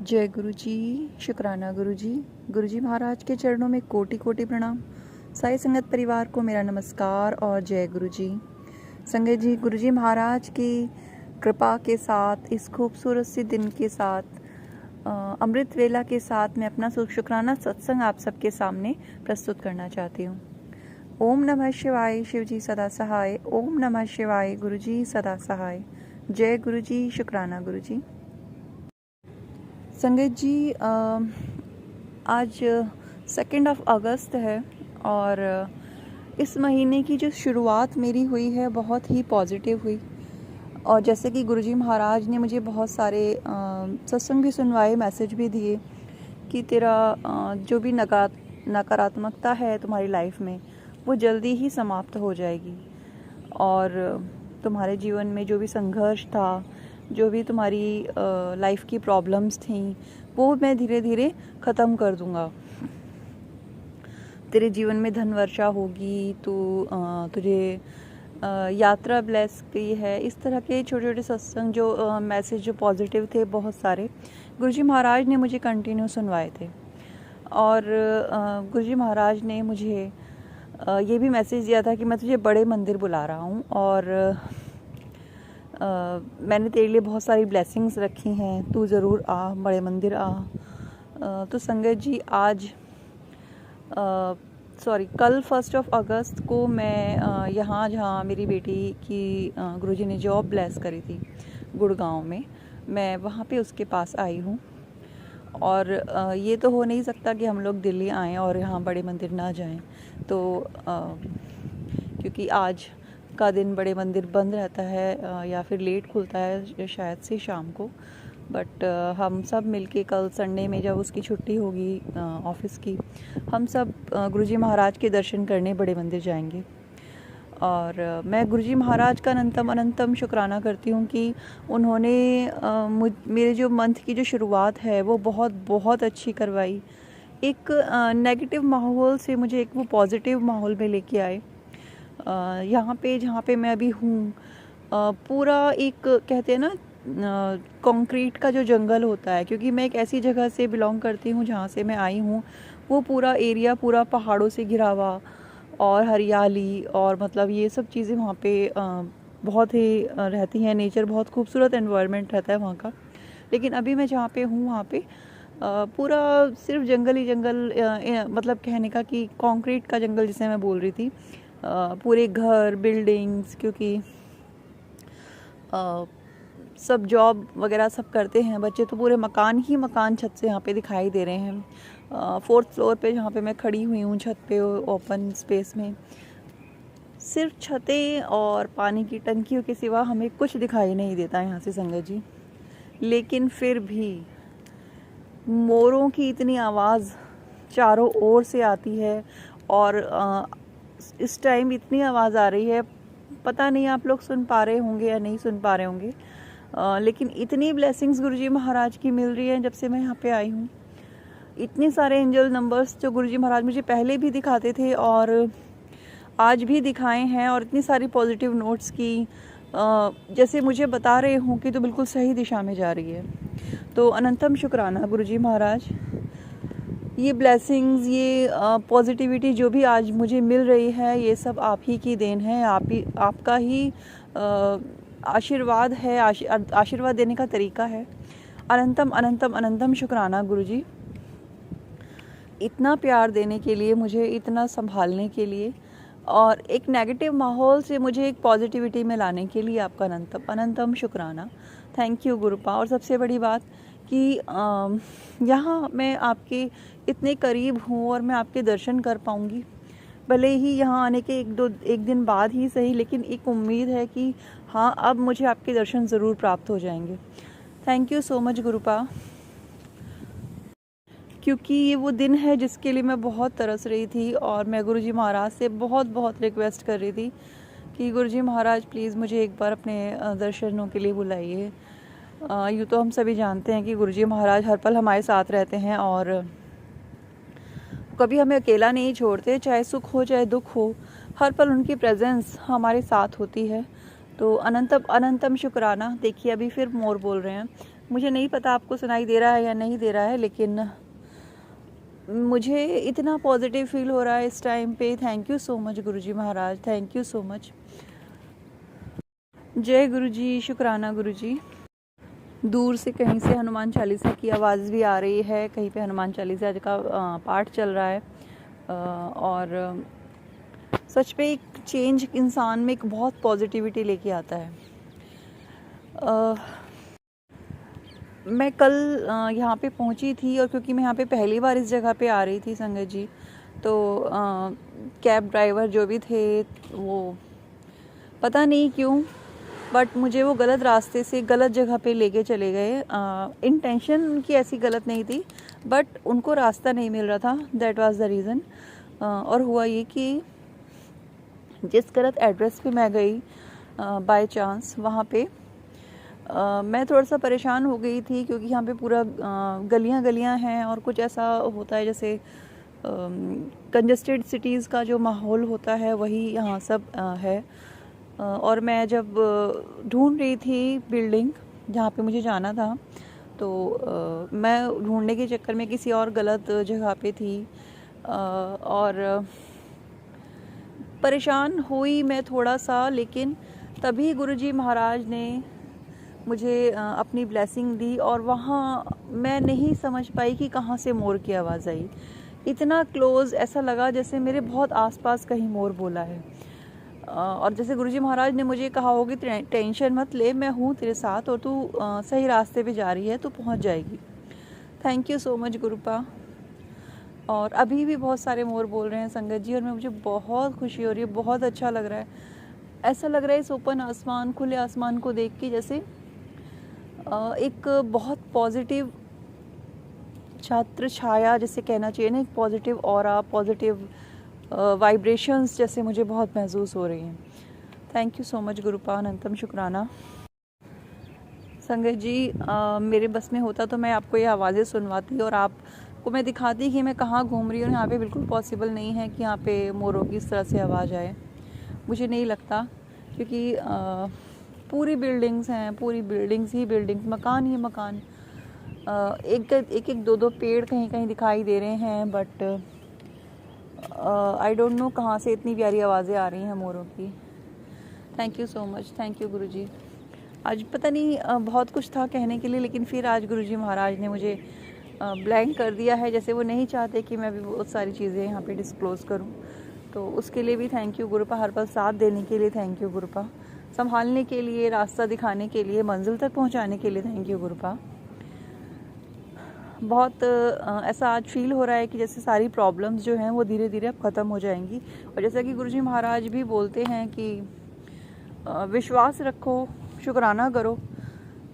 जय गुरु जी। शुक्राना गुरु जी। गुरु जी महाराज के चरणों में कोटि कोटि प्रणाम। साई संगत परिवार को मेरा नमस्कार और जय गुरु जी। संगत जी, गुरु जी महाराज की कृपा के साथ इस खूबसूरत सी दिन के साथ अमृत वेला के साथ मैं अपना शुक्राना सत्संग आप सबके सामने प्रस्तुत करना चाहती हूँ। ओम नमः शिवाय। शिव जी सदा सहाय। ओम नमः शिवाय। गुरु जी सदा सहाय। जय गुरु जी। शुक्राना गुरु जी। संगत जी, आज 2 अगस्त है और इस महीने की जो शुरुआत मेरी हुई है बहुत ही पॉजिटिव हुई। और जैसे कि गुरुजी महाराज ने मुझे बहुत सारे सत्संग भी सुनवाए, मैसेज भी दिए कि तेरा जो भी नकारात्मकता है तुम्हारी लाइफ में वो जल्दी ही समाप्त हो जाएगी और तुम्हारे जीवन में जो भी संघर्ष था, जो भी तुम्हारी लाइफ की प्रॉब्लम्स थी, वो मैं धीरे धीरे ख़त्म कर दूंगा। तेरे जीवन में धन वर्षा होगी, तुझे यात्रा ब्लेस की है। इस तरह के छोटे छोटे सत्संग जो मैसेज जो पॉजिटिव थे बहुत सारे गुरुजी महाराज ने मुझे कंटिन्यू सुनवाए थे। और गुरुजी महाराज ने मुझे ये भी मैसेज दिया था कि मैं तुझे बड़े मंदिर बुला रहा हूँ और मैंने तेरे लिए बहुत सारी ब्लेसिंग्स रखी हैं, तू ज़रूर आ, बड़े मंदिर आ। तो संगत जी, आज कल 1 अगस्त को मैं यहाँ जहाँ मेरी बेटी की गुरुजी ने जॉब ब्लेस करी थी गुड़गांव में, मैं वहाँ पे उसके पास आई हूँ। और ये तो हो नहीं सकता कि हम लोग दिल्ली आएँ और यहाँ बड़े मंदिर ना जाएं, तो क्योंकि आज का दिन बड़े मंदिर बंद रहता है या फिर लेट खुलता है शायद से शाम को। बट हम सब मिलके कल संडे में जब उसकी छुट्टी होगी ऑफिस की, हम सब गुरुजी महाराज के दर्शन करने बड़े मंदिर जाएंगे। और मैं गुरुजी महाराज का अनंतम शुक्राना करती हूँ कि उन्होंने मेरे जो मंथ की जो शुरुआत है वो बहुत अच्छी करवाई। एक नेगेटिव माहौल से मुझे एक वो पॉजिटिव माहौल में लेके आए। यहाँ पे जहाँ पे मैं अभी हूँ, पूरा एक कहते हैं ना कंक्रीट का जो जंगल होता है, क्योंकि मैं एक ऐसी जगह से बिलोंग करती हूँ जहाँ से मैं आई हूँ, वो पूरा एरिया पूरा पहाड़ों से घिरा हुआ और हरियाली और मतलब ये सब चीज़ें वहाँ पे बहुत ही रहती हैं। नेचर बहुत खूबसूरत एनवायरनमेंट रहता है वहाँ का। लेकिन अभी मैं जहाँ पे हूँ वहाँ पे पूरा सिर्फ जंगल ही जंगल, मतलब कहने का कि कंक्रीट का जंगल जिसे मैं बोल रही थी। पूरे घर, बिल्डिंग्स, क्योंकि सब जॉब वगैरह सब करते हैं बच्चे, तो पूरे मकान ही मकान छत से यहाँ पे दिखाई दे रहे हैं। 4th फ्लोर पे जहाँ पे मैं खड़ी हुई हूँ, छत पे ओपन स्पेस में सिर्फ छतें और पानी की टंकियों के सिवा हमें कुछ दिखाई नहीं देता यहाँ से संगत जी। लेकिन फिर भी मोरों की इतनी आवाज़ चारों ओर से आती है और इस टाइम इतनी आवाज़ आ रही है, पता नहीं आप लोग सुन पा रहे होंगे या नहीं सुन पा रहे होंगे। लेकिन इतनी ब्लेसिंग्स गुरुजी महाराज की मिल रही है जब से मैं यहाँ पे आई हूँ। इतने सारे एंजल नंबर्स जो गुरुजी महाराज मुझे पहले भी दिखाते थे और आज भी दिखाए हैं, और इतनी सारी पॉजिटिव नोट्स की जैसे मुझे बता रहे हों कि तो बिल्कुल सही दिशा में जा रही है। तो अनंतम शुक्राना गुरुजी महाराज। ये ब्लेसिंग्स, ये पॉजिटिविटी जो भी आज मुझे मिल रही है, ये सब आप ही की देन है, आपका ही आशीर्वाद है, आशीर्वाद देने का तरीका है। अनंतम शुक्राना गुरुजी, इतना प्यार देने के लिए, मुझे इतना संभालने के लिए और एक नेगेटिव माहौल से मुझे एक पॉजिटिविटी में लाने के लिए आपका अनंतम शुक्राना। Thank you गुरुपा। और सबसे बड़ी बात कि यहाँ मैं आपके इतने करीब हूँ और मैं आपके दर्शन कर पाऊँगी, भले ही यहाँ आने के एक दिन बाद ही सही, लेकिन एक उम्मीद है कि हाँ, अब मुझे आपके दर्शन ज़रूर प्राप्त हो जाएंगे। थैंक यू सो मच गुरुपा, क्योंकि ये वो दिन है जिसके लिए मैं बहुत तरस रही थी और मैं गुरुजी महाराज से बहुत रिक्वेस्ट कर रही थी कि गुरुजी महाराज प्लीज़ मुझे एक बार अपने दर्शनों के लिए बुलाइए। यूँ तो हम सभी जानते हैं कि गुरुजी महाराज हर पल हमारे साथ रहते हैं और कभी हमें अकेला नहीं छोड़ते, चाहे सुख हो चाहे दुख हो, हर पल उनकी प्रेजेंस हमारे साथ होती है। तो अनंतम शुक्राना। देखिए अभी फिर मोर बोल रहे हैं। मुझे नहीं पता आपको सुनाई दे रहा है या नहीं दे रहा है, लेकिन मुझे इतना पॉजिटिव फील हो रहा है इस टाइम पे। Thank you so much Guruji Maharaj, thank you so much. जय गुरुजी, शुक्राना गुरुजी। दूर से कहीं से हनुमान चालीसा की आवाज़ भी आ रही है, कहीं पे हनुमान चालीसा का पाठ चल रहा है। और सच में एक चेंज इंसान में एक बहुत पॉजिटिविटी लेके आता है। मैं कल यहाँ पे पहुँची थी, और क्योंकि मैं यहाँ पे पहली बार इस जगह पे आ रही थी संगत जी, तो कैब ड्राइवर जो भी थे वो पता नहीं क्यों, बट मुझे वो गलत रास्ते से गलत जगह पे लेके चले गए। इंटेंशन उनकी ऐसी गलत नहीं थी, बट उनको रास्ता नहीं मिल रहा था, दैट वाज द रीज़न। और हुआ ये कि जिस गलत एड्रेस पे मैं गई बाय चांस, वहाँ पे मैं थोड़ा सा परेशान हो गई थी, क्योंकि यहाँ पे पूरा गलियाँ गलियाँ हैं, और कुछ ऐसा होता है जैसे कंजस्टेड सिटीज़ का जो माहौल होता है वही यहाँ सब है। और मैं जब ढूंढ रही थी बिल्डिंग जहाँ पे मुझे जाना था, तो मैं ढूंढने के चक्कर में किसी और गलत जगह पे थी, और परेशान हुई मैं थोड़ा सा। लेकिन तभी गुरुजी महाराज ने मुझे अपनी ब्लेसिंग दी, और वहाँ मैं नहीं समझ पाई कि कहाँ से मोर की आवाज़ आई। इतना क्लोज़, ऐसा लगा जैसे मेरे बहुत आसपास कहीं मोर बोला है। और जैसे गुरुजी महाराज ने मुझे कहा होगी, टेंशन मत ले, मैं हूँ तेरे साथ, और तू सही रास्ते पे जा रही है, तू पहुँच जाएगी। Thank you so much गुरुपा। और अभी भी बहुत सारे मोर बोल रहे हैं संगत जी, और मुझे बहुत खुशी हो रही है, बहुत अच्छा लग रहा है। ऐसा लग रहा है इस ओपन आसमान, खुले आसमान को देख के जैसे एक बहुत पॉजिटिव छात्र छाया जैसे कहना चाहिए ना, एक पॉजिटिव ऑरा, पॉजिटिव वाइब्रेशंस जैसे मुझे बहुत महसूस हो रही हैं। थैंक यू सो मच गुरुपा, अनंतम शुक्राना। संगत जी, मेरे बस में होता तो मैं आपको ये आवाज़ें सुनवाती और आपको मैं दिखाती कि मैं कहाँ घूम रही हूँ। यहाँ पे बिल्कुल पॉसिबल नहीं है कि यहाँ पे मोरों की इस तरह से आवाज़ आए, मुझे नहीं लगता, क्योंकि पूरी बिल्डिंग्स हैं, पूरी बिल्डिंग्स ही बिल्डिंग्स, मकान ही मकान, एक दो पेड़ कहीं कहीं दिखाई दे रहे हैं, बट आई डोंट नो कहाँ से इतनी प्यारी आवाज़ें आ रही हैं मोरों की। Thank you so much, thank you गुरुजी। आज पता नहीं बहुत कुछ था कहने के लिए, लेकिन फिर आज गुरुजी महाराज ने मुझे ब्लैंक कर दिया है, जैसे वो नहीं चाहते कि मैं भी बहुत सारी चीज़ें यहाँ पे डिस्क्लोज़ करूँ। तो उसके लिए भी थैंक यू गुरुपा, हर पल साथ देने के लिए थैंक यू गुरुपा, संभालने के लिए, रास्ता दिखाने के लिए, मंजिल तक पहुँचाने के लिए थैंक यू गुरुपा। बहुत ऐसा आज फील हो रहा है कि जैसे सारी प्रॉब्लम्स जो हैं वो धीरे धीरे अब ख़त्म हो जाएंगी। और जैसा कि गुरुजी महाराज भी बोलते हैं कि विश्वास रखो, शुक्राना करो,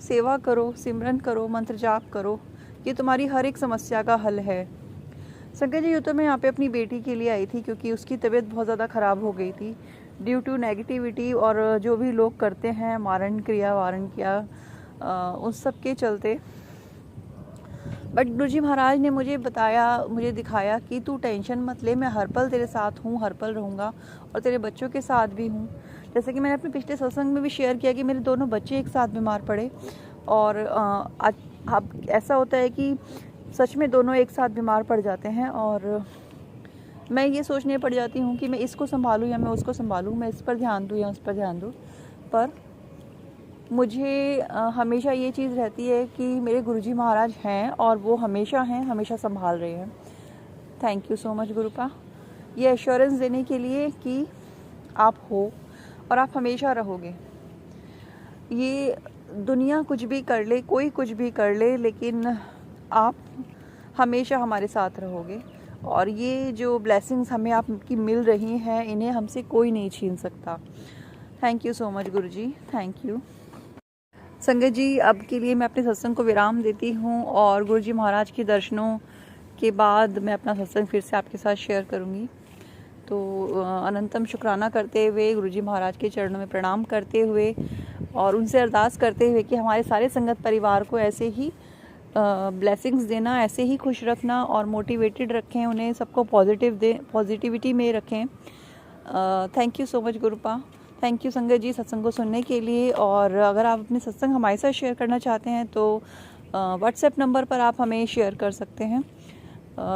सेवा करो, सिमरन करो, मंत्र जाप करो, ये तुम्हारी हर एक समस्या का हल है। संजय जी, यूँ तो मैं यहाँ पे अपनी बेटी के लिए आई थी, क्योंकि उसकी तबीयत बहुत ज़्यादा ख़राब हो गई थी ड्यू टू नेगेटिविटी, और जो भी लोग करते हैं वारण किया उस सब के चलते। बट गुरुजी महाराज ने मुझे बताया, मुझे दिखाया कि तू टेंशन मत ले, मैं हर पल तेरे साथ हूँ, हर पल रहूँगा, और तेरे बच्चों के साथ भी हूँ। जैसे कि मैंने अपने पिछले सत्संग में भी शेयर किया कि मेरे दोनों बच्चे एक साथ बीमार पड़े, और अब ऐसा होता है कि सच में दोनों एक साथ बीमार पड़ जाते हैं, और मैं ये सोचने पड़ जाती हूँ कि मैं इसको संभालूँ या मैं उसको संभालूँ, मैं इस पर ध्यान दूँ या उस पर ध्यान दूँ। पर मुझे हमेशा ये चीज़ रहती है कि मेरे गुरुजी महाराज हैं, और वो हमेशा हैं, हमेशा संभाल रहे हैं। थैंक यू सो मच गुरुपा, ये एश्योरेंस देने के लिए कि आप हो और आप हमेशा रहोगे। ये दुनिया कुछ भी कर ले, कोई कुछ भी कर ले, लेकिन आप हमेशा हमारे साथ रहोगे, और ये जो ब्लेसिंग्स हमें आपकी मिल रही हैं, इन्हें हमसे कोई नहीं छीन सकता। Thank you so much Guruji, thank you. संगत जी, अब के लिए मैं अपने सत्संग को विराम देती हूँ, और गुरुजी महाराज के दर्शनों के बाद मैं अपना सत्संग फिर से आपके साथ शेयर करूँगी। तो अनंतम शुक्राना करते हुए, गुरुजी महाराज के चरणों में प्रणाम करते हुए, और उनसे अरदास करते हुए कि हमारे सारे संगत परिवार को ऐसे ही ब्लेसिंग्स देना, ऐसे ही खुश रखना और मोटिवेटेड रखें, उन्हें सबको पॉजिटिविटी में रखें। Thank you so much गुरुपा, thank you संगत जी सत्संग को सुनने के लिए। और अगर आप अपने सत्संग हमारे साथ शेयर करना चाहते हैं तो व्हाट्सएप नंबर पर आप हमें शेयर कर सकते हैं,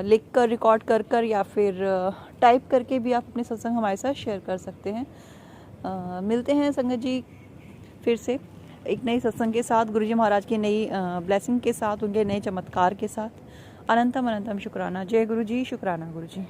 लिख कर, रिकॉर्ड कर या फिर टाइप करके भी आप अपने सत्संग हमारे साथ शेयर कर सकते हैं। मिलते हैं संगत जी फिर से एक नई सत्संग के साथ, गुरुजी महाराज की नई ब्लेसिंग के साथ, उनके नए चमत्कार के साथ। अनंतम अनंतम शुक्राना। जय गुरु जी, शुक्राना गुरु जी।